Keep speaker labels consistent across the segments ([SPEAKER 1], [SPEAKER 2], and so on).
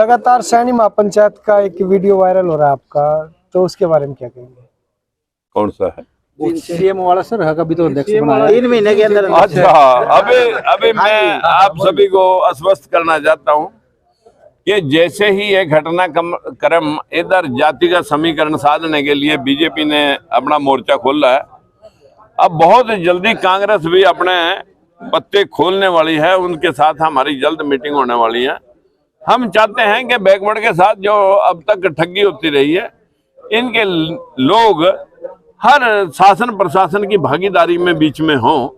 [SPEAKER 1] लगातार सैनी महापंचायत का एक वीडियो वायरल हो रहा है आपका, तो उसके बारे में क्या कहेंगे?
[SPEAKER 2] कौन सा है?
[SPEAKER 1] सीएम वाला सर, अभी तो अध्यक्ष बनाया
[SPEAKER 3] 3 महीने के अंदर।
[SPEAKER 2] अच्छा, अभी मैं आप सभी को आश्वस्त करना चाहता हूं कि जैसे ही ये घटनाक्रम इधर जाति का समीकरण साधने के लिए बीजेपी ने अपना मोर्चा खोला है, अब बहुत जल्दी कांग्रेस भी अपने पत्ते खोलने वाली है। उनके साथ हमारी जल्द मीटिंग होने वाली है। हम चाहते हैं कि बैकवर्ड के साथ जो अब तक ठगी होती रही है, इनके लोग हर शासन प्रशासन की भागीदारी में बीच में हों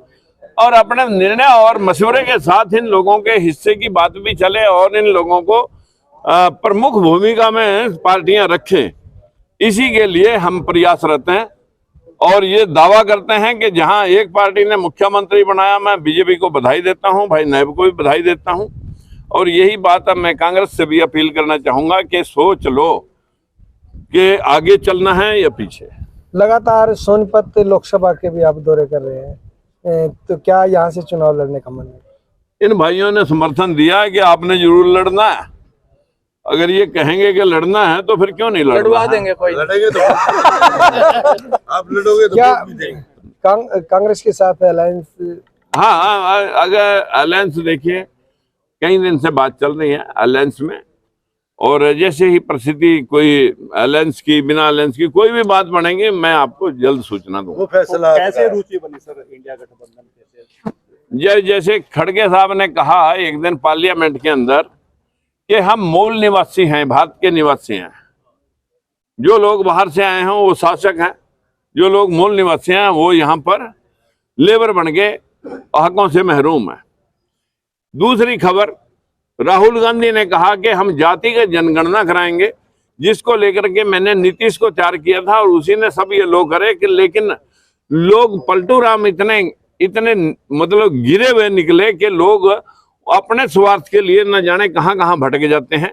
[SPEAKER 2] और अपने निर्णय और मशवरे के साथ इन लोगों के हिस्से की बात भी चले और इन लोगों को प्रमुख भूमिका में पार्टियां रखें। इसी के लिए हम प्रयासरत हैं और ये दावा करते हैं कि जहां एक पार्टी ने मुख्यमंत्री बनाया, मैं बीजेपी को बधाई देता हूं, भाई नायब को भी बधाई देता हूं। और यही बात अब मैं कांग्रेस से भी अपील करना चाहूंगा कि सोच लो कि आगे चलना है या पीछे।
[SPEAKER 1] लगातार सोनीपत लोकसभा के भी आप दौरे कर रहे हैं, तो क्या यहाँ से चुनाव लड़ने का मन है?
[SPEAKER 2] इन भाइयों ने समर्थन दिया है कि आपने जरूर लड़ना है। अगर ये कहेंगे कि लड़ना है तो फिर क्यों नहीं लड़वा
[SPEAKER 3] देंगे? कोई
[SPEAKER 4] लड़ेंगे तो आप लड़ोगे तो
[SPEAKER 1] क्या
[SPEAKER 4] भी देंगे।
[SPEAKER 1] कांग्रेस के साथ अलायंस?
[SPEAKER 2] हाँ, अगर अलायंस देखिए, कई दिन से बात चल रही है अलायंस में, और जैसे ही परिस्थिति कोई अलायंस की, बिना अलायंस की कोई भी बात बनेगी, मैं आपको जल्द सूचना दूंगा।
[SPEAKER 4] वो फैसला
[SPEAKER 3] कैसे रुचि बनी सर इंडिया गठबंधन कैसे?
[SPEAKER 2] जैसे खड़गे साहब ने कहा एक दिन पार्लियामेंट के अंदर कि हम मूल निवासी हैं, भारत के निवासी हैं। जो लोग बाहर से आए हैं वो शासक हैं, जो लोग मूल निवासी हैं वो यहाँ पर लेबर बन के हकों से महरूम है। दूसरी खबर, राहुल गांधी ने कहा कि हम जाति का जनगणना कराएंगे, जिसको लेकर के मैंने नीतीश को तैयार किया था और उसी ने सब ये लोग करे कि, लेकिन लोग पलटू राम इतने मतलब गिरे हुए निकले कि लोग अपने स्वार्थ के लिए न जाने कहां कहां भटके जाते हैं।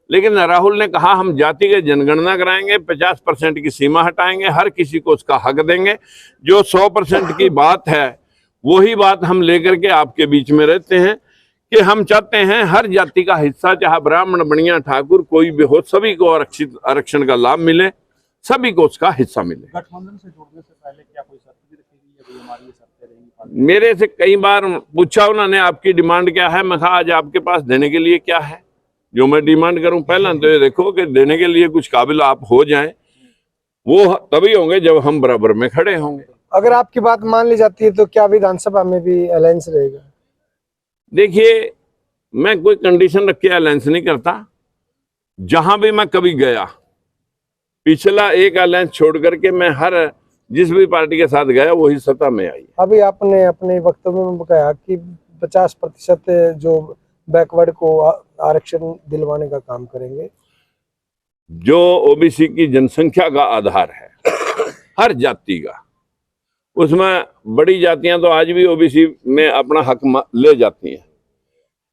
[SPEAKER 2] लेकिन राहुल ने कहा हम जाति की जनगणना कराएंगे, 50% की सीमा हटाएंगे, हर किसी को उसका हक देंगे। जो 100% की बात है वही बात हम लेकर के आपके बीच में रहते हैं कि हम चाहते हैं हर जाति का हिस्सा, चाहे ब्राह्मण, बनिया, ठाकुर कोई भी हो, सभी को आरक्षण का लाभ मिले, सभी को उसका हिस्सा मिले।
[SPEAKER 3] गठबंधन से जुड़ने से पहले क्या कोई शर्त भी रखी गई है? हमारी शर्तें रहेंगी?
[SPEAKER 2] मेरे से कई बार पूछा उन्होंने आपकी डिमांड क्या है, मैं कहा आज आपके पास देने के लिए क्या है जो मैं डिमांड करूं। पहला तो ये देखो कि देने के लिए कुछ काबिल आप हो जाएं, वो तभी होंगे जब हम बराबर में खड़े होंगे।
[SPEAKER 1] अगर आपकी बात मान ली जाती है तो क्या विधानसभा में भी अलायंस रहेगा?
[SPEAKER 2] देखिए, मैं कोई कंडीशन रख के अलायंस नहीं करता। जहां भी मैं कभी गया, पिछला एक अलायंस छोड़ करके मैं हर जिस भी पार्टी के साथ गया वही सत्ता में आई।
[SPEAKER 1] अभी आपने अपने वक्तव्य में कहा कि 50% जो बैकवर्ड को आरक्षण दिलवाने का काम करेंगे।
[SPEAKER 2] जो ओबीसी की जनसंख्या का आधार है हर जाति का, उसमें बड़ी जातियां तो आज भी ओबीसी में अपना हक ले जाती हैं।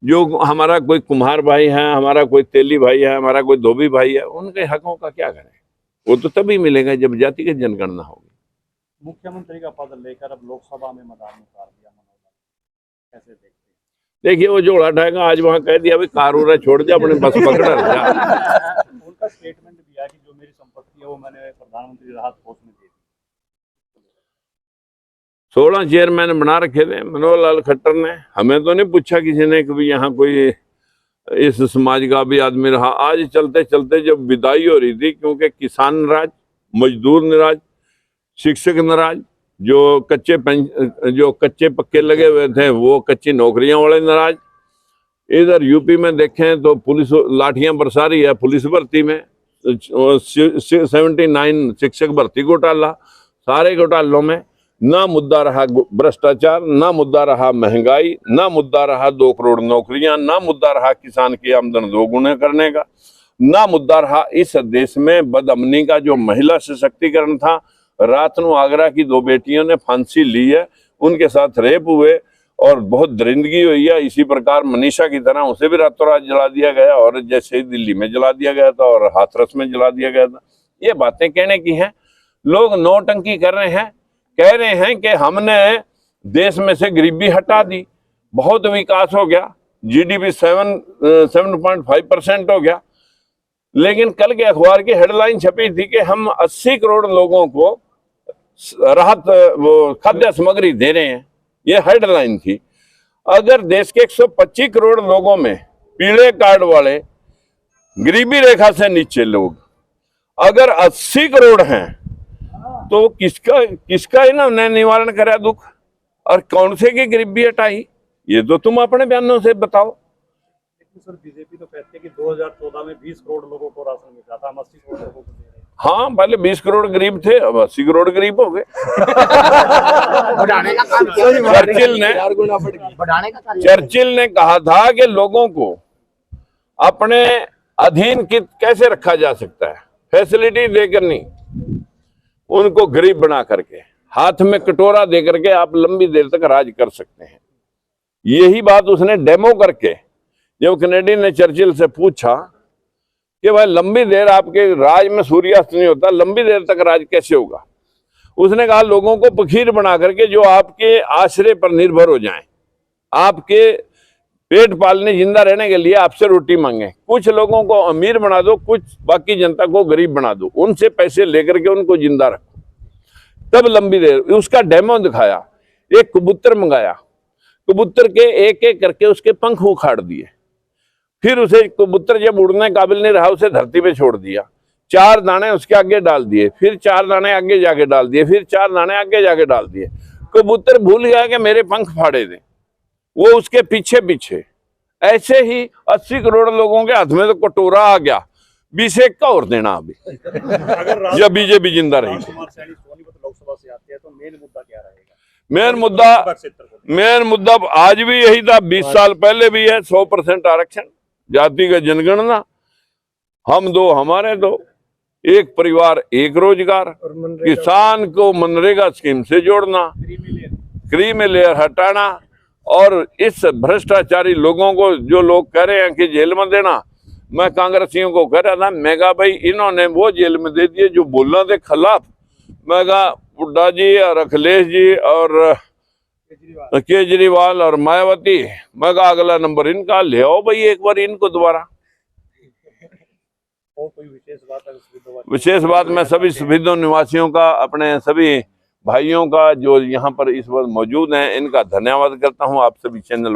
[SPEAKER 2] जो हमारा कोई कुम्हार भाई है, हमारा कोई तेली भाई है, हमारा कोई धोबी भाई है, उनके हकों का क्या करें? वो तो तभी मिलेगा जब जाति की जनगणना होगी।
[SPEAKER 3] मुख्यमंत्री का पद लेकर अब लोकसभा में मैदान में उतार दिया मनोहर, कैसे देखते हैं?
[SPEAKER 2] देखिए, वो जोड़ा उठाएगा, आज वहां कह दिया भाई कारूरा छोड़ जा, अपने बस पकड़ जा।
[SPEAKER 3] उनका स्टेटमेंट भी है कि जो मेरी संपत्ति है वो मैंने प्रधानमंत्री राहत कोष में दे दी।
[SPEAKER 2] 16 चेयरमैन बना रखे थे मनोहर लाल खट्टर ने। हमें तो नहीं पूछा किसी ने कि यहाँ कोई इस समाज का भी आदमी रहा। आज चलते चलते जब विदाई हो रही थी, क्योंकि किसान नाराज, मजदूर नाराज, शिक्षक नाराज, जो कच्चे पक्के लगे हुए थे वो कच्ची नौकरियां वाले नाराज। इधर यूपी में देखें तो पुलिस लाठियां बरसा रही है पुलिस भर्ती में। 79 शिक्षक भर्ती घोटाला, सारे घोटालों में ना मुद्दा रहा भ्रष्टाचार, ना मुद्दा रहा महंगाई, ना मुद्दा रहा 2 करोड़ नौकरियां, ना मुद्दा रहा किसान की आमदन 2 गुना करने का, ना मुद्दा रहा इस देश में बदअमनी का जो महिला सशक्तिकरण था। रात को आगरा की 2 बेटियों ने फांसी ली है, उनके साथ रेप हुए और बहुत दरिंदगी हुई है। इसी प्रकार मनीषा की तरह उसे भी रातों रात जला दिया गया, और जैसे ही दिल्ली में जला दिया गया था और हाथरस में जला दिया गया था। ये बातें कहने की हैं। लोग नौटंकी कर रहे हैं, कह रहे हैं कि हमने देश में से गरीबी हटा दी, बहुत विकास हो गया, जीडीपी 7.5% हो गया। लेकिन कल के अखबार की हेडलाइन छपी थी कि हम 80 करोड़ लोगों को राहत वो खाद्य सामग्री दे रहे हैं, ये हेडलाइन थी। अगर देश के 125 करोड़ लोगों में पीले कार्ड वाले, गरीबी रेखा से नीचे लोग अगर 80 करोड़ हैं, तो किसका इन्होंने निवारण करा दुख, और कौन से की गरीबी हटाई, ये तो तुम अपने बयानों से बताओ।
[SPEAKER 3] सर बीजेपी तो कहती है कि 2014 में 20 करोड़ लोगों को राशन मिला था, हम 80 करोड़ लोगों को दे रहे हैं।
[SPEAKER 2] हाँ, पहले 20 करोड़ गरीब थे, अब 80 करोड़ गरीब हो गए।
[SPEAKER 5] बढ़ाने का काम
[SPEAKER 2] चर्चिल ने कहा था कि लोगों को अपने अधीन कैसे रखा जा सकता है, फैसिलिटी देकर नहीं, उनको गरीब बना करके, हाथ में कटोरा दे करके आप लंबी देर तक राज कर सकते हैं। यही बात उसने डेमो करके, जब कैनेडी ने चर्चिल से पूछा कि भाई लंबी देर आपके राज में सूर्यास्त नहीं होता, लंबी देर तक राज कैसे होगा, उसने कहा लोगों को फकीर बना करके जो आपके आश्रय पर निर्भर हो जाएं, आपके पेट पालने जिंदा रहने के लिए आपसे रोटी मांगे, कुछ लोगों को अमीर बना दो, कुछ बाकी जनता को गरीब बना दो, उनसे पैसे लेकर के उनको जिंदा रखो, तब लंबी देर। उसका डेमो दिखाया, एक कबूतर मंगाया, कबूतर के एक एक करके उसके पंख उखाड़ दिए, फिर उसे कबूतर जब उड़ने काबिल नहीं रहा उसे धरती पे छोड़ दिया, 4 दाने उसके आगे डाल दिए, फिर 4 दाने आगे जाके डाल दिए, फिर 4 दाने आगे जाके डाल दिए। कबूतर भूल गया कि मेरे पंख फाड़े थे, वो उसके पीछे पीछे। ऐसे ही 80 करोड़ लोगों के हाथ में तो कटोरा आ गया, 20 का और देना अभी या बीजेपी जिंदा रही।
[SPEAKER 3] कुमार सैनी सोनीपत लोकसभा से आते हैं तो मेन मुद्दा क्या रहेगा?
[SPEAKER 2] मेन मुद्दा आज भी यही था, 20 साल पहले भी है, 100% आरक्षण, जातिगत जनगणना, हम दो हमारे दो, एक परिवार एक रोजगार, किसान को मनरेगा स्कीम से जोड़ना, क्रीमी लेयर हटाना, और इस भ्रष्टाचारी लोगों को जो लोग कह रहे हैं कि जेल में देना, मैं कांग्रेसियों को कह रहा था, मैं कहा भाई इन्होंने वो जेल में दे दिए जो बोलना थे खिलाफ। मैं कहा हुड्डा जी और अखिलेश जी और केजरीवाल और मायावती, मैं कहा अगला नंबर इनका ले आओ भाई, एक बार इनको दोबारा।
[SPEAKER 3] और कोई विशेष बात?
[SPEAKER 2] विशेष बात मैं सभी सुविधा निवासियों का, अपने सभी भाइयों का जो यहाँ पर इस वक्त मौजूद हैं, इनका धन्यवाद करता हूँ। आप सभी चैनल